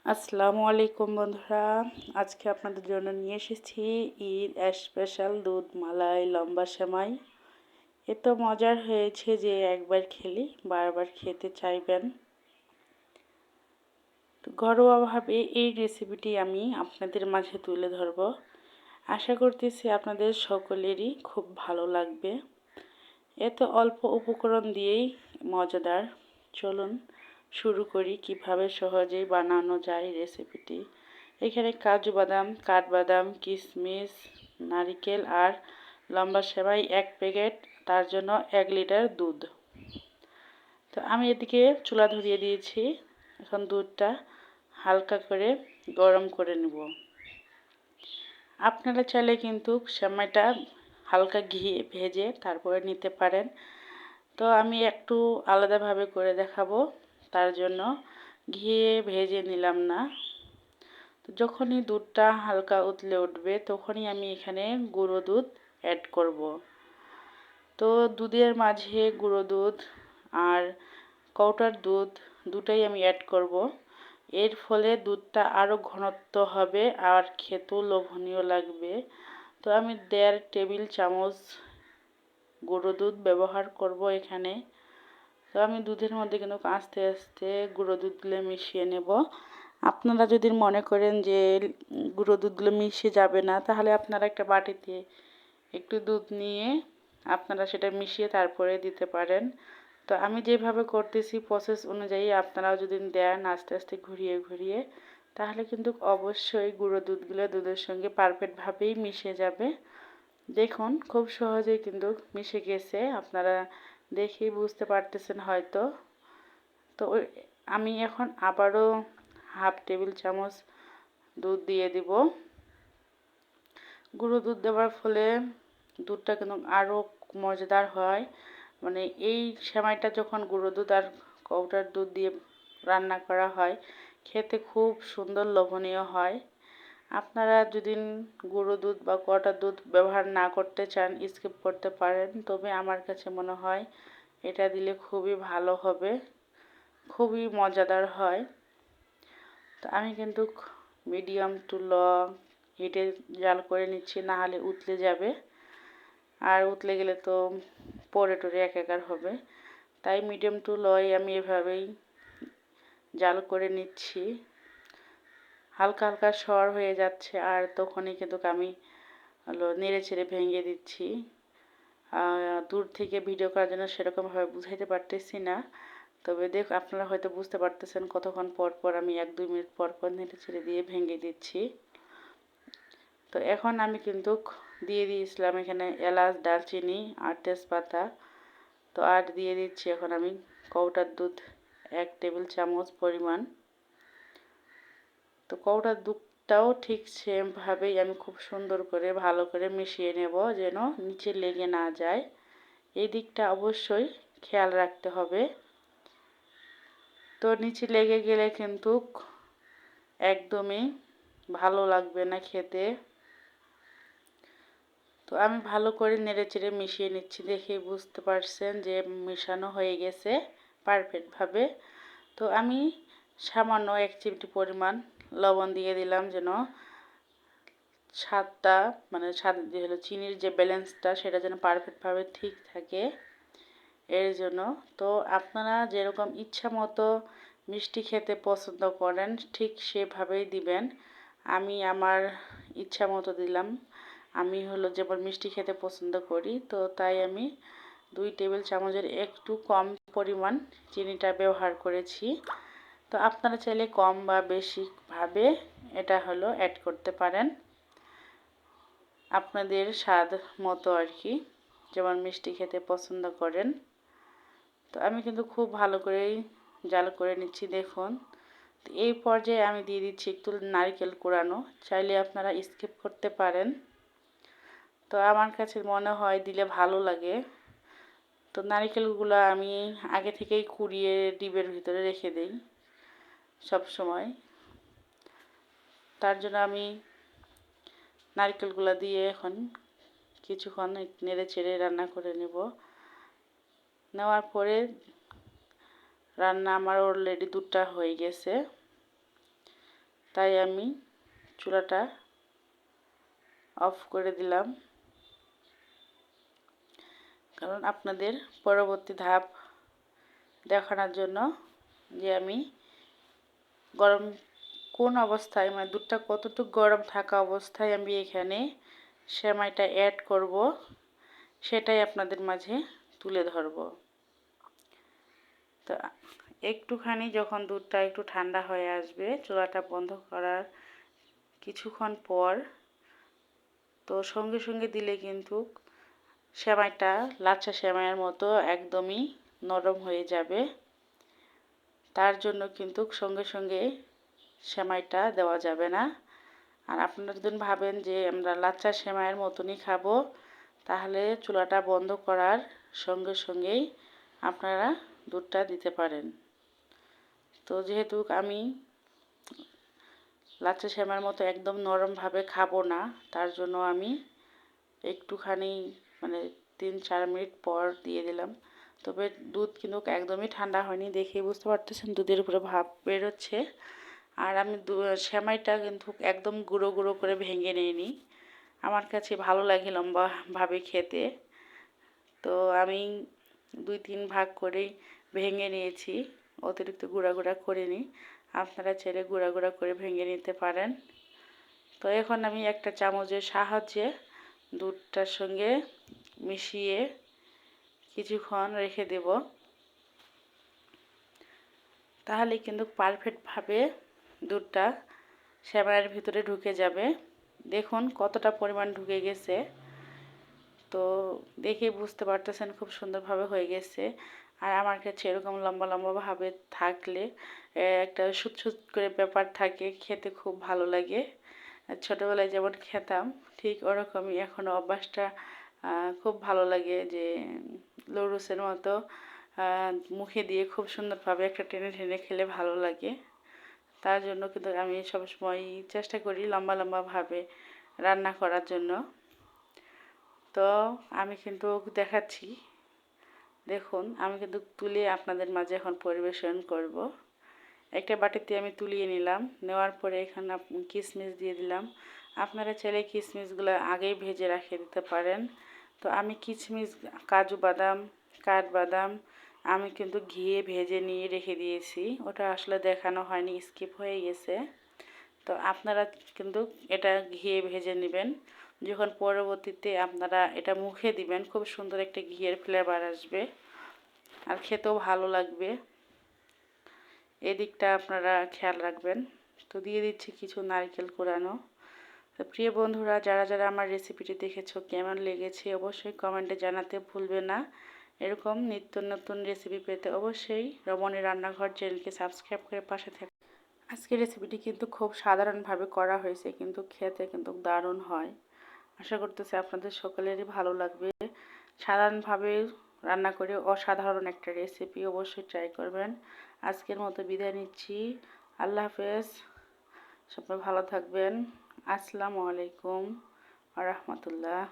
আসসালামু আলাইকুম বন্ধুরা, আজকে আপনাদের জন্য নিয়ে এসেছি ঈদ স্পেশাল দুধ মালাই লম্বা সেমাই। এত মজার হয়েছে যে একবার খেলে বারবার খেতে চাইবেন। তো ঘরোয়াভাবে এই রেসিপিটি আমি আপনাদের মাঝে তুলে ধরব। আশা করতেছি আপনাদের সকলেরই খুব ভালো লাগবে। এত অল্প উপকরণ দিয়েই মজাদার। চলুন শুরু করি কিভাবে সহজেই বানানো যায় রেসিপিটি। এখানে কাজু বাদাম, কাঠবাদাম, কিশমিশ, নারিকেল আর লম্বা সেমাই 1 প্যাকেট, তার জন্য 1 লিটার দুধ। তো আমি এদিকে চুলা ধরিয়ে দিয়েছি। এখন দুধটা হালকা করে গরম করে নেব। আপনারা চাইলে কিন্তু সেমাইটা হালকা ঘি ভেজে তারপরে নিতে পারেন। তো আমি একটু আলাদাভাবে করে দেখাবো, তার জন্য ঘিয়ে ভেজে নিলাম না। তো যখনই দুধটা হালকা উতলে উঠবে তখনই আমি এখানে গুঁড়ো দুধ অ্যাড করব। তো দুধের মাঝে গুঁড়ো দুধ আর কৌটার দুধ দুটাই আমি অ্যাড করব। এর ফলে দুধটা আরও ঘনত্ব হবে আর খেতেও লোভনীয় লাগবে। তো আমি 1.5 টেবিল চামচ গুঁড়ো দুধ ব্যবহার করব এখানে। তো আমি দুধের মধ্যে কিন্তু আস্তে আস্তে গুঁড়ো দুধগুলো মিশিয়ে নেব। আপনারা যদি মনে করেন যে গুঁড়ো দুধগুলো মিশে যাবে না, তাহলে আপনারা একটা বাটিতে একটু দুধ নিয়ে আপনারা সেটা মিশিয়ে তারপরে দিতে পারেন। তো আমি যেভাবে করতেছি প্রসেস অনুযায়ী আপনারাও যদি দেন আস্তে আস্তে ঘুরিয়ে ঘুরিয়ে, তাহলে কিন্তু অবশ্যই গুঁড়ো দুধগুলো দুধের সঙ্গে পারফেক্টভাবেই মিশে যাবে। দেখুন খুব সহজেই কিন্তু মিশে গেছে, আপনারা দেখেই বুঝতে পারতেছেন হয়তো। তো আমি এখন আবারও 1/2 টেবিল চামচ দুধ দিয়ে দিব। গুঁড়ো দুধ দেওয়ার ফলে দুধটা কিন্তু আরও মজাদার হয়। মানে এই সেমাইটা যখন গুঁড়ো দুধ আর কৌটার দুধ দিয়ে রান্না করা হয়, খেতে খুব সুন্দর লোভনীয় হয়। আপনারা যদি গুঁড়ো দুধ বা কৌটার দুধ ব্যবহার না করতে চান, স্কিপ করতে পারেন। তবে আমার কাছে মনে হয় এটা দিলে খুবই ভালো হবে, খুবই মজাদার হয়। তো আমি কিন্তু মিডিয়াম টু লো হিটে জাল করে নিচ্ছি, না হলে উতলে যাবে। আর উতলে গেলে তো পড়ে টরে একাকার হবে। তাই মিডিয়াম টু লোয় আমি এভাবেই জাল করে নিচ্ছি। হালকা হালকা সর হয়ে যাচ্ছে আর তখনই কিন্তু আমি নেড়ে ছেড়ে ভেঙে দিচ্ছি। দূর থেকে ভিডিও করার জন্য সেরকমভাবে বুঝাইতে পারতেছি না। তবে আপনারা হয়তো বুঝতে পারতেছেন কতক্ষণ পর পর আমি 1-2 মিনিট পর পর নেড়ে ছেড়ে দিয়ে ভেঙে দিচ্ছি। তো এখন আমি কিন্তু দিয়ে দিয়েছিলাম এখানে এলাচ, দারচিনি আর তেজপাতা। তো আর দিয়ে দিচ্ছি এখন আমি কৌটার দুধ 1 টেবিল চামচ পরিমাণ। তো কৌটার দুধটাও ঠিক সেমভাবেই আমি খুব সুন্দর করে ভালো করে মিশিয়ে নেব, যেন নিচে লেগে না যায়। এই দিকটা অবশ্যই খেয়াল রাখতে হবে। তো নিচে লেগে গেলে কিন্তু একদমই ভালো লাগবে না খেতে। তো আমি ভালো করে নেড়েচেড়ে মিশিয়ে নিচ্ছি, দেখেই বুঝতে পারছেন যে মেশানো হয়ে গেছে পারফেক্টভাবে। তো আমি সামান্য 1 চিমটি পরিমাণ লবণ দিয়ে দিলাম, যেন স্বাদটা মানে স্বাদ হলো চিনির যে ব্যালেন্সটা সেটা যেন পারফেক্টভাবে ঠিক থাকে এর জন্য। তো আপনারা যেরকম ইচ্ছা মতো মিষ্টি খেতে পছন্দ করেন ঠিক সেভাবেই দিবেন। আমি আমার ইচ্ছা মতো দিলাম। আমি যেমন মিষ্টি খেতে পছন্দ করি, তো তাই আমি 2 টেবিল চামচের একটু কম পরিমাণ চিনিটা ব্যবহার করেছি। তো আপনারা চাইলে কম বা বেশিভাবে এটা অ্যাড করতে পারেন আপনাদের স্বাদ মতো আর কি, যেমন মিষ্টি খেতে পছন্দ করেন। তো আমি কিন্তু খুব ভালো করেই জাল করে নিচ্ছি, দেখুন। তো এই পর্যায়ে আমি দিয়ে দিচ্ছি একটু নারকেল কোড়ানো, চাইলে আপনারা স্কিপ করতে পারেন। তো আমার কাছে মনে হয় দিলে ভালো লাগে। তো নারকেলগুলো আমি আগে থেকেই কুড়িয়ে ডিবের ভিতরে রেখে দেই সব সময়। তার জন্য আমি নারকেলগুলো দিয়ে এখন কিছুক্ষণ নেড়ে চেড়ে রান্না করে নেব। নেওয়ার পরে রান্না আমার অলরেডি দুধটা হয়ে গেছে। তাই আমি চুলাটা অফ করে দিলাম, কারণ আপনাদের পরবর্তী ধাপ দেখানোর জন্য যে আমি গরম কোন অবস্থায়, মানে দুধটা কতটুকু গরম থাকা অবস্থায় আমি এখানে সেমাইটা অ্যাড করব সেটাই আপনাদের মাঝে তুলে ধরব। তো একটুখানি যখন দুধটা একটু ঠান্ডা হয়ে আসবে, চুলাটা বন্ধ করার কিছুক্ষণ পর, তো সঙ্গে সঙ্গে দিলে কিন্তু সেমাইটা লাচ্ছা সেমাইয়ের মতো একদমই নরম হয়ে যাবে। তার জন্য কিন্তু সঙ্গে সঙ্গে সেমাইটা দেওয়া যাবে না। আর আপনারা যদি ভাবেন যে আমরা লাচ্ছা সেমাইয়ের মতনই খাবো, তাহলে চুলাটা বন্ধ করার সঙ্গে সঙ্গেই আপনারা দুধটা দিতে পারেন। তো যেহেতু আমি লাচ্ছা সেমাইয়ের মতো একদম নরমভাবে খাবো না, তার জন্য আমি একটুখানি মানে 3-4 মিনিট পর দিয়ে দিলাম। তবে দুধ কিন্তু একদমই ঠান্ডা হয়নি, দেখেই বুঝতে পারতেছেন দুধের উপরে ভাপ বেরোচ্ছে। আর আমি সেমাইটা কিন্তু একদম গুঁড়ো গুঁড়ো করে ভেঙে নিইনি, আমার কাছে ভালো লাগে লম্বাভাবে খেতে। তো আমি 2-3 ভাগ করেই ভেঙে নিয়েছি, অতিরিক্ত গুঁড়া গুঁড়া করিনি। আপনারা ছেড়ে গুঁড়া গুঁড়া করে ভেঙে নিতে পারেন। তো এখন আমি একটা চামচের সাহায্যে দুধটার সঙ্গে মিশিয়ে কিছুক্ষণ রেখে দেব, তাহলে কিন্তু পারফেক্টভাবে দুধটা সেমাইয়ের ভিতরে ঢুকে যাবে। দেখুন কতটা পরিমাণ ঢুকে গেছে, তো দেখে বুঝতে পারতেছেন খুব সুন্দরভাবে হয়ে গেছে। আর আমার কাছে এরকম লম্বা লম্বাভাবে থাকলে একটা সুত করে ব্যাপার থাকে, খেতে খুব ভালো লাগে। ছোটোবেলায় যেমন খেতাম ঠিক ওরকমই এখনও অভ্যাসটা খুব ভালো লাগে, যে লুডুসের মতো মুখে দিয়ে খুব সুন্দরভাবে একটা টেনে টেনে খেলে ভালো লাগে। তার জন্য কিন্তু আমি সবসময় চেষ্টা করি লম্বা লম্বাভাবে রান্না করার জন্য। তো আমি কিন্তু দেখাচ্ছি, দেখুন আমি কিন্তু তুলে আপনাদের মাঝে এখন পরিবেশন করব। একটা বাটিতে আমি তুলিয়ে নিলাম, নেওয়ার পরে এখানে কিশমিশ দিয়ে দিলাম। আপনারা চাইলে কিশমিশগুলো আগেই ভেজে রেখে দিতে পারেন। তো আমি কিশমিশ, কাজু বাদাম, কাঠবাদাম আমি কিন্তু ঘিয়ে ভেজে নিয়ে রেখে দিয়েছি, ওটা আসলে দেখানো হয়নি, স্কিপ হয়ে গেছে। তো আপনারা কিন্তু এটা ঘিয়ে ভেজে নেবেন, যখন পরবর্তীতে আপনারা এটা মুখে দিবেন খুব সুন্দর একটা ঘিয়ের ফ্লেভার আসবে আর খেতেও ভালো লাগবে। এদিকটা আপনারা খেয়াল রাখবেন। তো দিয়ে দিচ্ছি কিছু নারকেল কোরানো। তো প্রিয় বন্ধুরা, যারা যারা আমার রেসিপিটি দেখেছো কেমন লেগেছে অবশ্যই কমেন্টে জানাতে ভুলবে না। এরকম নিত্য নতুন রেসিপি পেতে অবশ্যই রমণী রান্নাঘর চ্যানেলকে সাবস্ক্রাইব করে পাশে থাকবেন। আজকের রেসিপিটি কিন্তু খুব সাধারণভাবে করা হয়েছে, কিন্তু খেতে কিন্তু দারুণ হয়। আশা করতেছি আপনাদের সকলেরই ভালো লাগবে। সাধারণভাবে রান্না করে অসাধারণ একটা রেসিপি অবশ্যই ট্রাই করবেন। আজকের মতো বিদায় নিচ্ছি, আল্লাহ হাফেজ, সবাই ভালো থাকবেন। আসসালামু আলাইকুম ওয়া রাহমাতুল্লাহ।